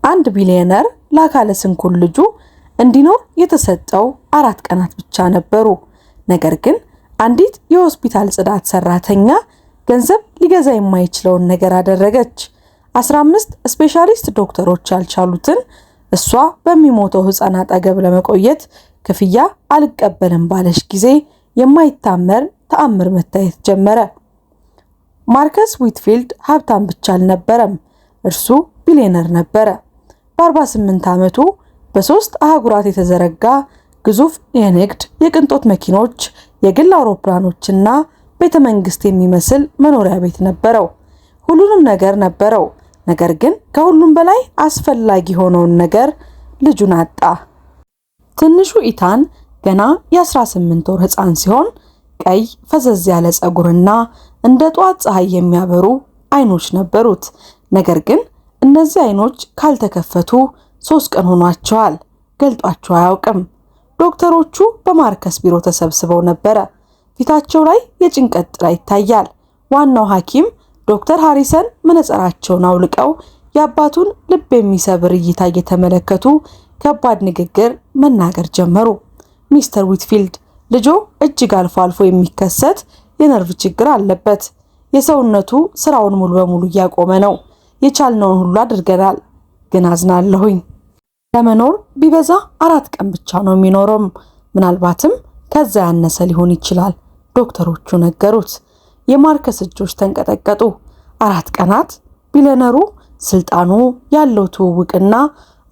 አንድ ቢሊዮነር ለአካለ ስንኩል ልጁ እንዲኖር የተሰጠው 4 ቀናት ብቻ ነበሩ። ነገር ግን አንዲት የሆስፒታል ጽዳት ሰራተኛ ገንዘብ ሊገዛ የማይችለውን ነገር አደረገች። 15 ስፔሻሊስት ዶክተሮች ያልቻሉትን እሷ በሚሞተው ህፃን አጠገብ ለመቆየት ክፍያ አልቀበልም ባለሽ ጊዜ የማይታመር ተአምር መታየት ጀመረ። ማርከስ ዊትፊልድ ሀብታም ብቻ አልነበረም፣ እርሱ ቢሊዮነር ነበረ። በ48 ዓመቱ በ3 አህጉራት የተዘረጋ ግዙፍ የንግድ የቅንጦት መኪኖች፣ የግል አውሮፕላኖችና ቤተመንግስት የሚመስል መኖሪያ ቤት ነበረው። ሁሉንም ነገር ነበረው። ነገር ግን ከሁሉም በላይ አስፈላጊ ሆነውን ነገር ልጁን አጣ። ትንሹ ኢታን ገና የ18 ወር ህፃን ሲሆን ቀይ ፈዘዝ ያለ ጸጉርና እንደ ጧት ፀሐይ የሚያበሩ አይኖች ነበሩት። ነገር ግን እነዚህ አይኖች ካልተከፈቱ 3 ቀን ሆኗቸዋል። ገልጧቸው አያውቅም። ዶክተሮቹ በማርከስ ቢሮ ተሰብስበው ነበረ። ፊታቸው ላይ የጭንቀት ጥላ ይታያል። ዋናው ሐኪም ዶክተር ሃሪሰን መነጽራቸውን አውልቀው የአባቱን ልብ የሚሰብር እይታ እየተመለከቱ ከባድ ንግግር መናገር ጀመሩ። ሚስተር ዊትፊልድ፣ ልጆ እጅግ አልፎ አልፎ የሚከሰት የነርቭ ችግር አለበት። የሰውነቱ ስራውን ሙሉ በሙሉ እያቆመ ነው። የቻልነውን ሁሉ አድርገናል፣ ግን አዝናለሁኝ። ለመኖር ቢበዛ 4 ቀን ብቻ ነው የሚኖረው። ምናልባትም ከዛ ያነሰ ሊሆን ይችላል፣ ዶክተሮቹ ነገሩት። የማርከስ እጆች ተንቀጠቀጡ። 4 ቀናት! ቢሊዮነሩ ስልጣኑ ያለው ትውውቅና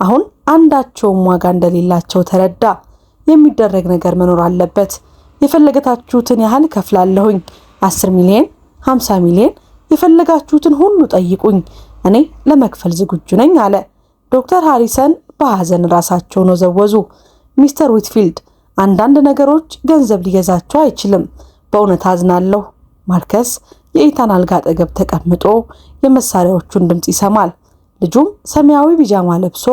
አሁን አንዳቸውም ዋጋ እንደሌላቸው ተረዳ። የሚደረግ ነገር መኖር አለበት። የፈለጋችሁትን ያህል ከፍላለሁኝ፣ 10 ሚሊዮን፣ 50 ሚሊዮን፣ የፈለጋችሁትን ሁሉ ጠይቁኝ፣ እኔ ለመክፈል ዝግጁ ነኝ አለ። ዶክተር ሃሪሰን በሐዘን ራሳቸውን ወዘወዙ። ሚስተር ዊትፊልድ፣ አንዳንድ ነገሮች ገንዘብ ሊገዛቸው አይችልም። በእውነት አዝናለሁ። ማርከስ የኢታን አልጋ አጠገብ ተቀምጦ የመሳሪያዎቹን ድምጽ ይሰማል። ልጁም ሰማያዊ ቢጃማ ለብሶ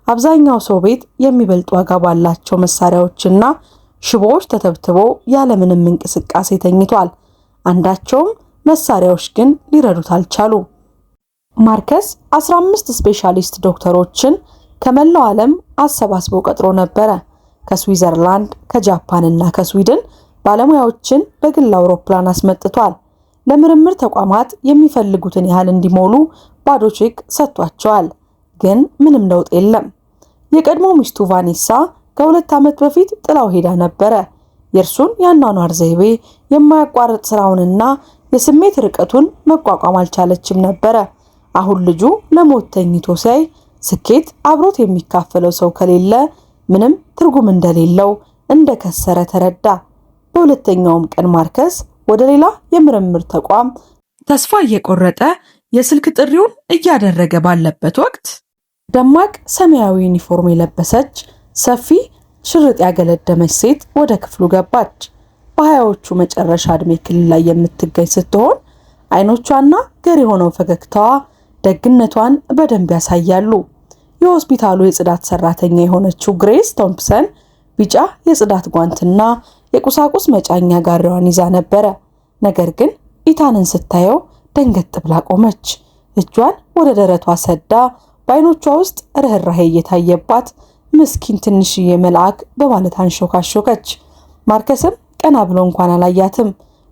አብዛኛው ሰው ቤት የሚበልጥ ዋጋ ባላቸው መሳሪያዎችና ሽቦዎች ተተብትቦ ያለምንም እንቅስቃሴ ተኝቷል። አንዳቸውም መሳሪያዎች ግን ሊረዱት አልቻሉም። ማርከስ 15 ስፔሻሊስት ዶክተሮችን ከመላው ዓለም አሰባስቦ ቀጥሮ ነበረ። ከስዊዘርላንድ፣ ከጃፓንና ከስዊድን ባለሙያዎችን በግል አውሮፕላን አስመጥቷል። ለምርምር ተቋማት የሚፈልጉትን ያህል እንዲሞሉ ባዶ ቼክ ሰጥቷቸዋል። ግን ምንም ለውጥ የለም። የቀድሞ ሚስቱ ቫኔሳ ከ2 ዓመት በፊት ጥላው ሄዳ ነበረ። የእርሱን የአኗኗር ዘይቤ፣ የማያቋርጥ ስራውንና የስሜት ርቀቱን መቋቋም አልቻለችም ነበረ። አሁን ልጁ ለሞት ተኝቶ ሲያይ ስኬት አብሮት የሚካፈለው ሰው ከሌለ ምንም ትርጉም እንደሌለው እንደከሰረ ተረዳ። በሁለተኛውም ቀን ማርከስ ወደ ሌላ የምርምር ተቋም ተስፋ እየቆረጠ የስልክ ጥሪውን እያደረገ ባለበት ወቅት ደማቅ ሰማያዊ ዩኒፎርም የለበሰች ሰፊ ሽርጥ ያገለደመች ሴት ወደ ክፍሉ ገባች። በሃያዎቹ መጨረሻ ዕድሜ ክልል ላይ የምትገኝ ስትሆን አይኖቿና ገር የሆነው ፈገግታዋ ደግነቷን በደንብ ያሳያሉ። የሆስፒታሉ የጽዳት ሰራተኛ የሆነችው ግሬስ ቶምፕሰን ቢጫ የጽዳት ጓንትና የቁሳቁስ መጫኛ ጋሪዋን ይዛ ነበረ። ነገር ግን ኢታንን ስታየው ደንገጥ ብላ ቆመች። እጇን ወደ ደረቷ ሰዳ በአይኖቿ ውስጥ ርህራሄ እየታየባት ምስኪን ትንሽዬ መልአክ በማለት አንሾካሾከች። ማርከስም ቀና ብሎ እንኳን አላያትም።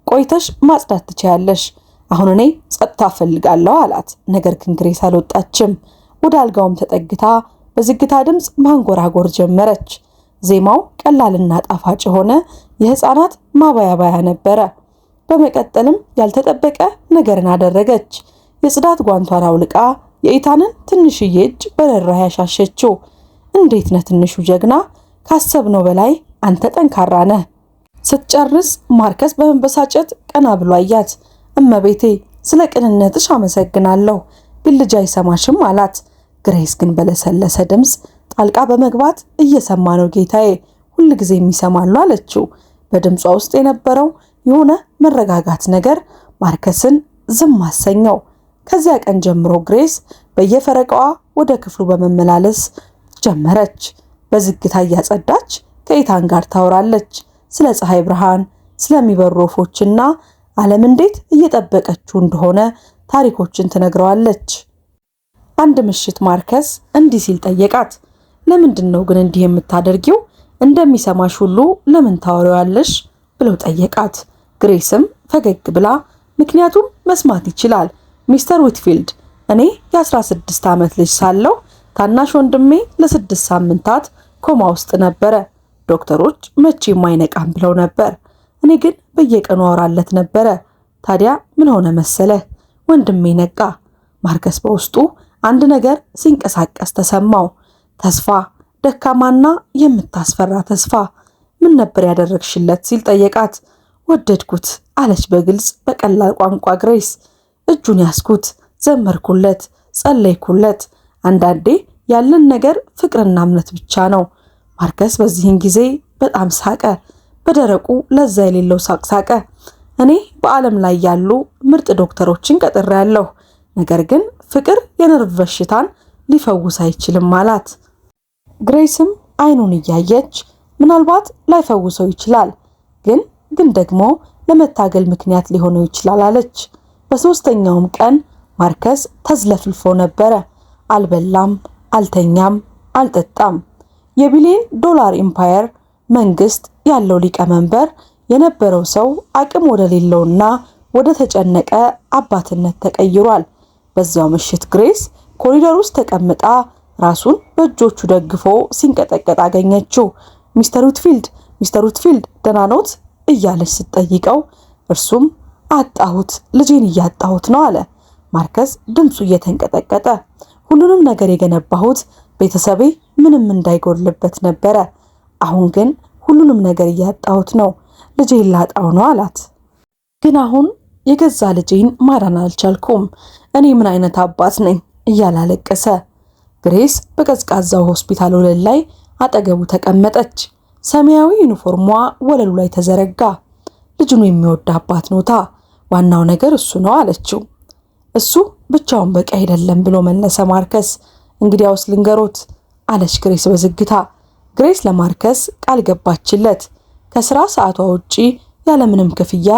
ቆይተሽ ማጽዳት ትችያለሽ፣ አሁን እኔ ጸጥታ ፈልጋለሁ አላት። ነገር ግን ግሬስ አልወጣችም። ወደ አልጋውም ተጠግታ በዝግታ ድምጽ ማንጎራጎር ጀመረች። ዜማው ቀላልና ጣፋጭ የሆነ የህፃናት ማባያባያ ነበረ። በመቀጠልም ያልተጠበቀ ነገርን አደረገች። የጽዳት ጓንቷን አውልቃ የኢታንን ትንሽዬ እጅ በርህራሄ ያሻሸችው። እንዴት ነህ ትንሹ ጀግና፣ ካሰብነው በላይ አንተ ጠንካራ ነህ። ስትጨርስ ማርከስ በመበሳጨት ቀና ብሎ አያት። እመቤቴ፣ ስለ ቅንነትሽ አመሰግናለሁ፣ ግን ልጅ አይሰማሽም አላት። ግሬስ ግን በለሰለሰ ድምጽ ጣልቃ በመግባት እየሰማ ነው ጌታዬ፣ ሁል ጊዜ የሚሰማሉ አለችው። በድምጿ ውስጥ የነበረው የሆነ መረጋጋት ነገር ማርከስን ዝም አሰኘው። ከዚያ ቀን ጀምሮ ግሬስ በየፈረቃዋ ወደ ክፍሉ በመመላለስ ጀመረች። በዝግታ እያጸዳች ከኢታን ጋር ታወራለች። ስለ ፀሐይ ብርሃን፣ ስለሚበሩ ወፎችና ዓለም እንዴት እየጠበቀችው እንደሆነ ታሪኮችን ትነግረዋለች። አንድ ምሽት ማርከስ እንዲህ ሲል ጠየቃት። ለምንድነው ግን እንዲህ የምታደርጊው? እንደሚሰማሽ ሁሉ ለምን ታወሪዋለሽ? ብለው ጠየቃት። ግሬስም ፈገግ ብላ ምክንያቱም መስማት ይችላል ሚስተር ዊትፊልድ፣ እኔ የ16 ዓመት ልጅ ሳለሁ ታናሽ ወንድሜ ለ6 ሳምንታት ኮማ ውስጥ ነበረ። ዶክተሮች መቼም አይነቃም ብለው ነበር። እኔ ግን በየቀኑ አወራለት ነበረ። ታዲያ ምን ሆነ መሰለህ? ወንድሜ ነቃ። ማርከስ በውስጡ አንድ ነገር ሲንቀሳቀስ ተሰማው። ተስፋ፣ ደካማና የምታስፈራ ተስፋ። ምን ነበር ያደረግሽለት ሲል ጠየቃት። ወደድኩት አለች በግልጽ በቀላል ቋንቋ ግሬስ። እጁን ያስኩት፣ ዘመርኩለት፣ ጸለይኩለት። አንዳንዴ ያለን ነገር ፍቅርና እምነት ብቻ ነው። ማርከስ በዚህን ጊዜ በጣም ሳቀ። በደረቁ ለዛ የሌለው ሳቅ ሳቀ። እኔ በዓለም ላይ ያሉ ምርጥ ዶክተሮችን ቀጥሬያለሁ፣ ነገር ግን ፍቅር የነርቭ በሽታን ሊፈውስ አይችልም አላት። ግሬስም አይኑን እያየች ምናልባት ላይፈውሰው ይችላል፣ ግን ደግሞ ለመታገል ምክንያት ሊሆነው ይችላል አለች። በሶስተኛውም ቀን ማርከስ ተዝለፍልፎ ነበረ። አልበላም፣ አልተኛም፣ አልጠጣም። የቢሊዮን ዶላር ኢምፓየር መንግስት ያለው ሊቀመንበር የነበረው ሰው አቅም ወደ ሌለውና ወደ ተጨነቀ አባትነት ተቀይሯል። በዚያው ምሽት ግሬስ ኮሪደር ውስጥ ተቀምጣ ራሱን በእጆቹ ደግፎ ሲንቀጠቀጥ አገኘችው። ሚስተር ዊትፊልድ ደህና ኖት እያለች ስትጠይቀው እርሱም አጣሁት፣ ልጄን እያጣሁት ነው አለ። ማርከስ ድምፁ እየተንቀጠቀጠ ሁሉንም ነገር የገነባሁት ቤተሰቤ ምንም እንዳይጎልበት ነበረ። አሁን ግን ሁሉንም ነገር እያጣሁት ነው፣ ልጄን ላጣው ነው አላት። ግን አሁን የገዛ ልጄን ማዳን አልቻልኩም። እኔ ምን አይነት አባት ነኝ እያላለቀሰ ግሬስ በቀዝቃዛው ሆስፒታል ወለል ላይ አጠገቡ ተቀመጠች። ሰማያዊ ዩኒፎርሟ ወለሉ ላይ ተዘረጋ። ልጁን የሚወድ አባት ኖታ፣ ዋናው ነገር እሱ ነው አለችው። እሱ ብቻውን በቂ አይደለም ብሎ መለሰ ማርከስ። እንግዲያውስ ልንገሮት አለች ግሬስ በዝግታ። ግሬስ ለማርከስ ቃል ገባችለት። ከስራ ሰዓቷ ውጪ ያለምንም ክፍያ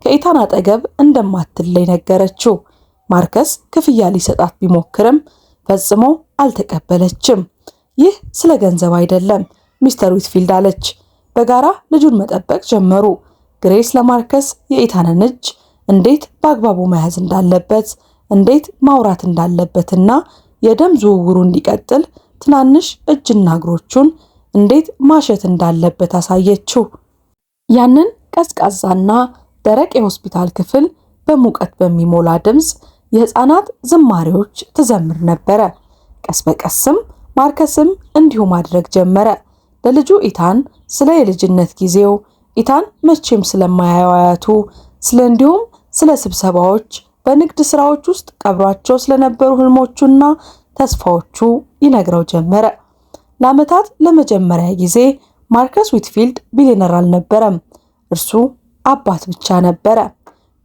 ከኢታን አጠገብ እንደማትለይ ነገረችው። ማርከስ ክፍያ ሊሰጣት ቢሞክርም ፈጽሞ አልተቀበለችም። ይህ ስለ ገንዘብ አይደለም ሚስተር ዊትፊልድ አለች። በጋራ ልጁን መጠበቅ ጀመሩ። ግሬስ ለማርከስ የኢታንን እጅ እንዴት በአግባቡ መያዝ እንዳለበት፣ እንዴት ማውራት እንዳለበትና የደም ዝውውሩ እንዲቀጥል ትናንሽ እጅና እግሮቹን እንዴት ማሸት እንዳለበት አሳየችው። ያንን ቀዝቃዛና ደረቅ የሆስፒታል ክፍል በሙቀት በሚሞላ ድምፅ የህፃናት ዝማሬዎች ትዘምር ነበረ። ቀስ በቀስም ማርከስም እንዲሁ ማድረግ ጀመረ። ለልጁ ኢታን ስለ የልጅነት ጊዜው፣ ኢታን መቼም ስለማያየው አያቱ፣ እንዲሁም ስለ ስብሰባዎች፣ በንግድ ስራዎች ውስጥ ቀብሯቸው ስለነበሩ ህልሞቹና ተስፋዎቹ ይነግረው ጀመረ። ለዓመታት ለመጀመሪያ ጊዜ ማርከስ ዊትፊልድ ቢሊየነር አልነበረም። እርሱ አባት ብቻ ነበረ።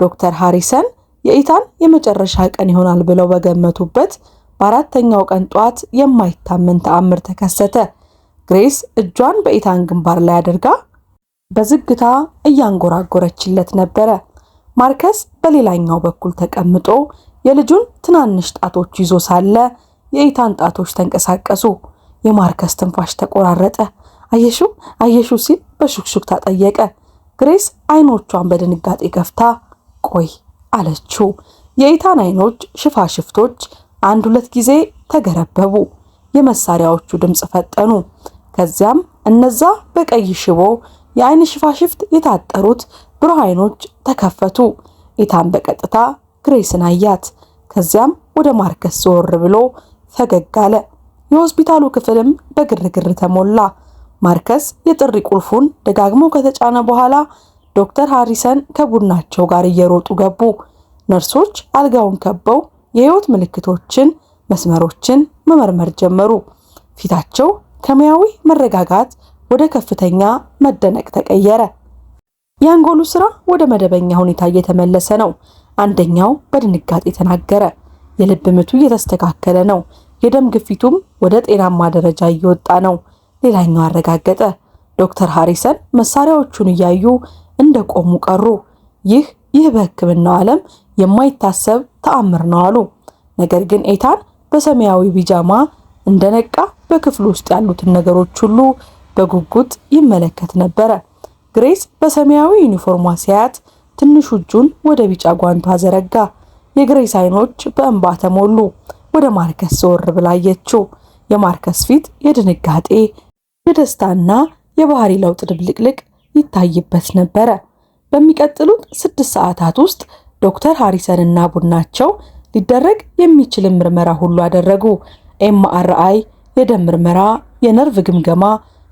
ዶክተር ሃሪሰን የኢታን የመጨረሻ ቀን ይሆናል ብለው በገመቱበት በአራተኛው ቀን ጧት የማይታመን ተአምር ተከሰተ። ግሬስ እጇን በኢታን ግንባር ላይ አድርጋ በዝግታ እያንጎራጎረችለት ነበረ። ማርከስ በሌላኛው በኩል ተቀምጦ የልጁን ትናንሽ ጣቶች ይዞ ሳለ የኢታን ጣቶች ተንቀሳቀሱ። የማርከስ ትንፋሽ ተቆራረጠ። አየሹ ሲል በሹክሹክታ ጠየቀ። ግሬስ አይኖቿን በድንጋጤ ከፍታ ቆይ አለችው። የኢታን አይኖች ሽፋሽፍቶች አንድ ሁለት ጊዜ ተገረበቡ። የመሳሪያዎቹ ድምፅ ፈጠኑ። ከዚያም እነዛ በቀይ ሽቦ የአይን ሽፋሽፍት የታጠሩት ብሩህ አይኖች ተከፈቱ። ኢታን በቀጥታ ግሬስን አያት። ከዚያም ወደ ማርከስ ዞር ብሎ ፈገግ አለ። የሆስፒታሉ ክፍልም በግርግር ተሞላ። ማርከስ የጥሪ ቁልፉን ደጋግሞ ከተጫነ በኋላ ዶክተር ሃሪሰን ከቡድናቸው ጋር እየሮጡ ገቡ። ነርሶች አልጋውን ከበው የህይወት ምልክቶችን፣ መስመሮችን መመርመር ጀመሩ። ፊታቸው ከሙያዊ መረጋጋት ወደ ከፍተኛ መደነቅ ተቀየረ። የአንጎሉ ስራ ወደ መደበኛ ሁኔታ እየተመለሰ ነው። አንደኛው በድንጋጤ ተናገረ። የልብ ምቱ እየተስተካከለ ነው። የደም ግፊቱም ወደ ጤናማ ደረጃ እየወጣ ነው። ሌላኛው አረጋገጠ። ዶክተር ሃሪሰን መሳሪያዎቹን እያዩ እንደቆሙ ቀሩ። ይህ በሕክምናው ዓለም የማይታሰብ ተአምር ነው አሉ። ነገር ግን ኢታን በሰማያዊ ቢጃማ እንደነቃ በክፍሉ ውስጥ ያሉትን ነገሮች ሁሉ በጉጉት ይመለከት ነበረ። ግሬስ በሰማያዊ ዩኒፎርሟ ሲያያት ትንሹ እጁን ወደ ቢጫ ጓንቷ ዘረጋ። የግሬስ አይኖች በእንባ ተሞሉ። ወደ ማርከስ ዘወር ብላ አየችው። የማርከስ ፊት የድንጋጤ፣ የደስታና የባህሪ ለውጥ ድብልቅልቅ ይታይበት ነበረ። በሚቀጥሉት 6 ሰዓታት ውስጥ ዶክተር ሃሪሰን እና ቡድናቸው ሊደረግ የሚችል ምርመራ ሁሉ አደረጉ። ኤምአርአይ፣ የደም ምርመራ፣ የነርቭ ግምገማ።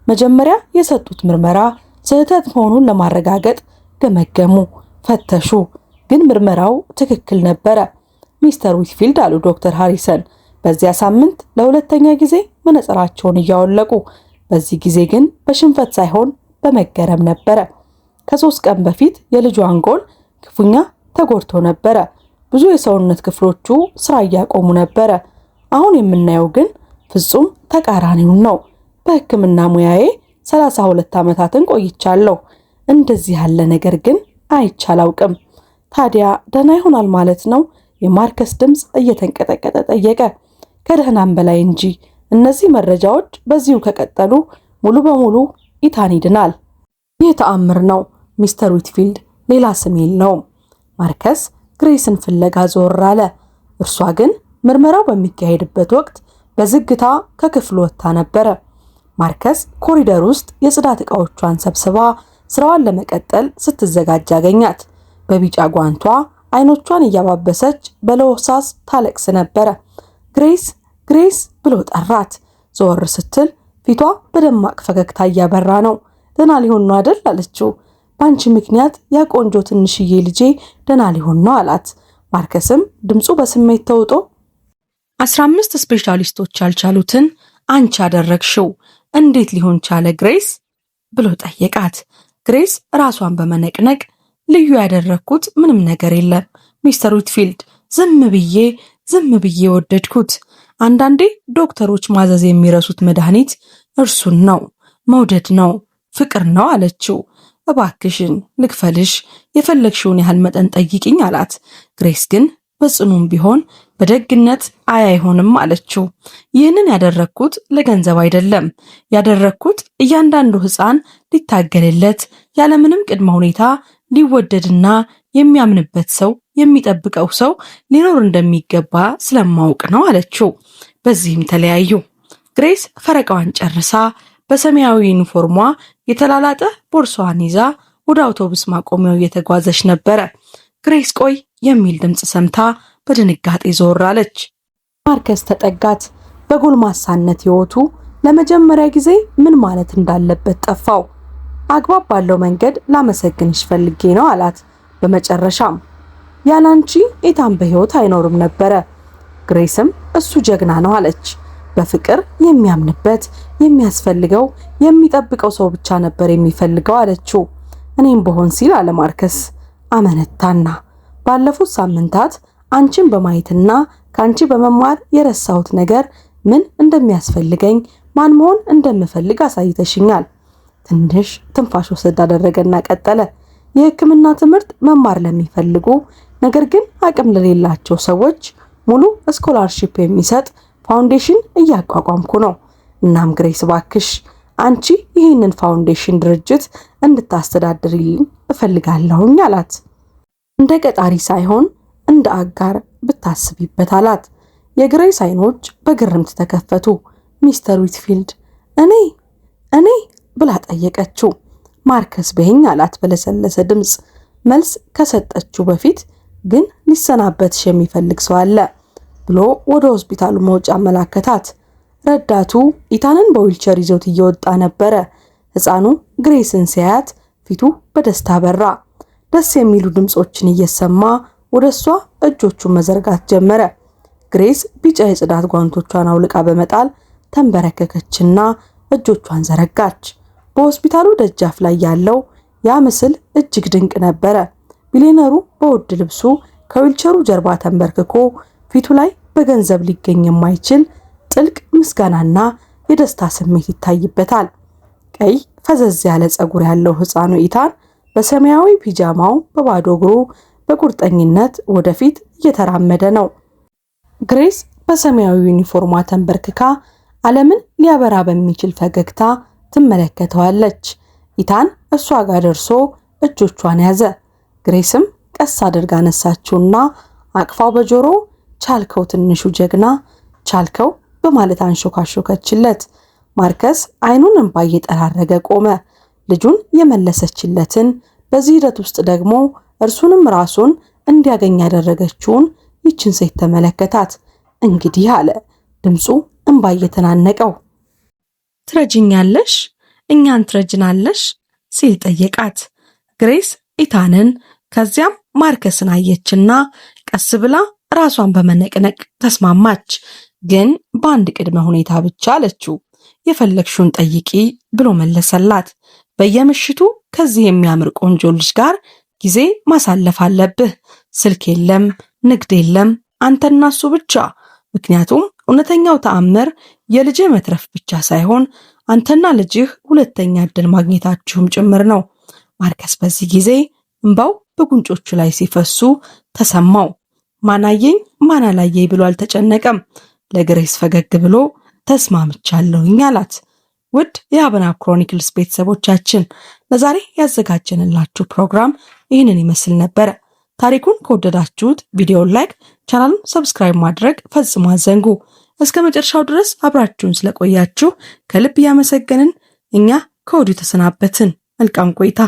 መጀመሪያ የሰጡት ምርመራ ስህተት መሆኑን ለማረጋገጥ ገመገሙ፣ ፈተሹ። ግን ምርመራው ትክክል ነበረ። ሚስተር ዊትፊልድ አሉ ዶክተር ሃሪሰን በዚያ ሳምንት ለሁለተኛ ጊዜ መነጽራቸውን እያወለቁ። በዚህ ጊዜ ግን በሽንፈት ሳይሆን በመገረም ነበረ። ከ3 ቀን በፊት የልጁ አንጎል ክፉኛ ተጎድቶ ነበረ። ብዙ የሰውነት ክፍሎቹ ስራ እያቆሙ ነበረ። አሁን የምናየው ግን ፍጹም ተቃራኒውን ነው። በሕክምና ሙያዬ 32 ዓመታትን ቆይቻለሁ። እንደዚህ ያለ ነገር ግን አይቼ አላውቅም። ታዲያ ደህና ይሆናል ማለት ነው? የማርከስ ድምፅ እየተንቀጠቀጠ ጠየቀ። ከደህናም በላይ እንጂ። እነዚህ መረጃዎች በዚሁ ከቀጠሉ ሙሉ በሙሉ ኢታን ይድናል። ይህ ተአምር ነው ሚስተር ዊትፊልድ፣ ሌላ ስም የለውም። ማርከስ ግሬስን ፍለጋ ዞር አለ። እርሷ ግን ምርመራው በሚካሄድበት ወቅት በዝግታ ከክፍሉ ወጥታ ነበረ። ማርከስ ኮሪደር ውስጥ የጽዳት ዕቃዎቿን ሰብስባ ስራዋን ለመቀጠል ስትዘጋጅ አገኛት። በቢጫ ጓንቷ አይኖቿን እያባበሰች በለሆሳስ ታለቅስ ነበረ። ግሬስ ግሬስ ብሎ ጠራት። ዞር ስትል ፊቷ በደማቅ ፈገግታ እያበራ ነው። ደህና ሊሆን ነው አይደል አለችው። በአንቺ ምክንያት ያ ቆንጆ ትንሽዬ ልጄ ደህና ሊሆን ነው አላት። ማርከስም ድምፁ በስሜት ተውጦ 15 ስፔሻሊስቶች ያልቻሉትን አንቺ አደረግሽው፣ እንዴት ሊሆን ቻለ ግሬስ ብሎ ጠየቃት። ግሬስ ራሷን በመነቅነቅ ልዩ ያደረግኩት ምንም ነገር የለም ሚስተር ዊትፊልድ፣ ዝም ብዬ ወደድኩት። አንዳንዴ ዶክተሮች ማዘዝ የሚረሱት መድኃኒት እርሱን ነው፣ መውደድ ነው፣ ፍቅር ነው አለችው። እባክሽን ልክፈልሽ፣ የፈለግሽውን ያህል መጠን ጠይቂኝ አላት። ግሬስ ግን በጽኑም ቢሆን በደግነት አይሆንም አለችው። ይህንን ያደረግኩት ለገንዘብ አይደለም። ያደረግኩት እያንዳንዱ ሕፃን ሊታገልለት ያለምንም ቅድመ ሁኔታ ሊወደድና የሚያምንበት ሰው የሚጠብቀው ሰው ሊኖር እንደሚገባ ስለማውቅ ነው አለችው። በዚህም ተለያዩ። ግሬስ ፈረቃዋን ጨርሳ በሰማያዊ ዩኒፎርሟ የተላላጠ ቦርሳዋን ይዛ ወደ አውቶቡስ ማቆሚያው እየተጓዘች ነበረ። ግሬስ ቆይ የሚል ድምፅ ሰምታ በድንጋጤ ዞር አለች። ማርከስ ተጠጋት። በጎልማሳነት ሕይወቱ ለመጀመሪያ ጊዜ ምን ማለት እንዳለበት ጠፋው። አግባብ ባለው መንገድ ላመሰግንሽ ፈልጌ ነው አላት። በመጨረሻም ያላንቺ ኢታን በሕይወት አይኖርም ነበረ። ግሬስም እሱ ጀግና ነው አለች። በፍቅር የሚያምንበት የሚያስፈልገው የሚጠብቀው ሰው ብቻ ነበር የሚፈልገው አለችው። እኔም በሆን ሲል አለ ማርከስ አመነታና ባለፉት ሳምንታት አንቺን በማየትና ካንቺ በመማር የረሳሁት ነገር ምን እንደሚያስፈልገኝ ማን መሆን እንደምፈልግ አሳይተሽኛል። ትንሽ ትንፋሽ ወሰድ አደረገና ቀጠለ። የሕክምና ትምህርት መማር ለሚፈልጉ ነገር ግን አቅም ለሌላቸው ሰዎች ሙሉ ስኮላርሺፕ የሚሰጥ ፋውንዴሽን እያቋቋምኩ ነው። እናም ግሬስ ባክሽ አንቺ ይህንን ፋውንዴሽን ድርጅት እንድታስተዳድሪልኝ እፈልጋለሁኝ አላት። እንደ ቀጣሪ ሳይሆን እንደ አጋር ብታስቢበት አላት። የግሬስ አይኖች በግርምት ተከፈቱ። ሚስተር ዊትፊልድ እኔ ብላ ጠየቀችው። ማርከስ በይኝ አላት በለሰለሰ ድምፅ። መልስ ከሰጠችው በፊት ግን ሊሰናበትሽ የሚፈልግ ሰው አለ ብሎ ወደ ሆስፒታሉ መውጫ አመላከታት። ረዳቱ ኢታንን በዊልቸር ይዞት እየወጣ ነበረ። ሕፃኑ ግሬስን ሲያያት ፊቱ በደስታ በራ። ደስ የሚሉ ድምጾችን እየሰማ ወደሷ እጆቹን መዘርጋት ጀመረ። ግሬስ ቢጫ የጽዳት ጓንቶቿን አውልቃ በመጣል ተንበረከከችና እጆቿን ዘረጋች። በሆስፒታሉ ደጃፍ ላይ ያለው ያ ምስል እጅግ ድንቅ ነበረ። ሚሊዮነሩ በውድ ልብሱ ከዊልቸሩ ጀርባ ተንበርክኮ ፊቱ ላይ በገንዘብ ሊገኝ የማይችል ጥልቅ ምስጋናና የደስታ ስሜት ይታይበታል። ቀይ ፈዘዝ ያለ ጸጉር ያለው ሕፃኑ ኢታን በሰማያዊ ፒጃማው በባዶ እግሩ በቁርጠኝነት ወደፊት እየተራመደ ነው። ግሬስ በሰማያዊ ዩኒፎርሟ ተንበርክካ ዓለምን ሊያበራ በሚችል ፈገግታ ትመለከተዋለች። ኢታን እሷ ጋር ደርሶ እጆቿን ያዘ። ግሬስም ቀስ አድርጋ አነሳችውና አቅፋው በጆሮ ቻልከው ትንሹ ጀግና ቻልከው በማለት አንሾካሾከችለት። ማርከስ አይኑን እንባ እየጠራረገ ቆመ። ልጁን የመለሰችለትን በዚህ ሂደት ውስጥ ደግሞ እርሱንም ራሱን እንዲያገኝ ያደረገችውን ይችን ሴት ተመለከታት። እንግዲህ አለ ድምፁ እንባ እየተናነቀው። ትረጅኛለሽ? እኛን ትረጅናለሽ? ሲል ጠየቃት። ግሬስ ኢታንን ከዚያም ማርከስን አየችና ቀስ ብላ ራሷን በመነቅነቅ ተስማማች። ግን በአንድ ቅድመ ሁኔታ ብቻ አለችው። የፈለግሽውን ጠይቂ ብሎ መለሰላት። በየምሽቱ ከዚህ የሚያምር ቆንጆ ልጅ ጋር ጊዜ ማሳለፍ አለብህ። ስልክ የለም፣ ንግድ የለም፣ አንተና እሱ ብቻ። ምክንያቱም እውነተኛው ተአምር የልጅህ መትረፍ ብቻ ሳይሆን አንተና ልጅህ ሁለተኛ ዕድል ማግኘታችሁም ጭምር ነው። ማርከስ በዚህ ጊዜ እንባው በጉንጮቹ ላይ ሲፈሱ ተሰማው። ማናየኝ ማናላየኝ ብሎ አልተጨነቀም። ለግሬስ ፈገግ ብሎ ተስማምቻለሁኝ አላት። ውድ የአብናብ ክሮኒክልስ ቤተሰቦቻችን ለዛሬ ያዘጋጀንላችሁ ፕሮግራም ይህንን ይመስል ነበር። ታሪኩን ከወደዳችሁት ቪዲዮውን ላይክ፣ ቻናሉን ሰብስክራይብ ማድረግ ፈጽሞ አዘንጉ። እስከ መጨረሻው ድረስ አብራችሁን ስለቆያችሁ ከልብ እያመሰገንን እኛ ከወዲሁ ተሰናበትን። መልካም ቆይታ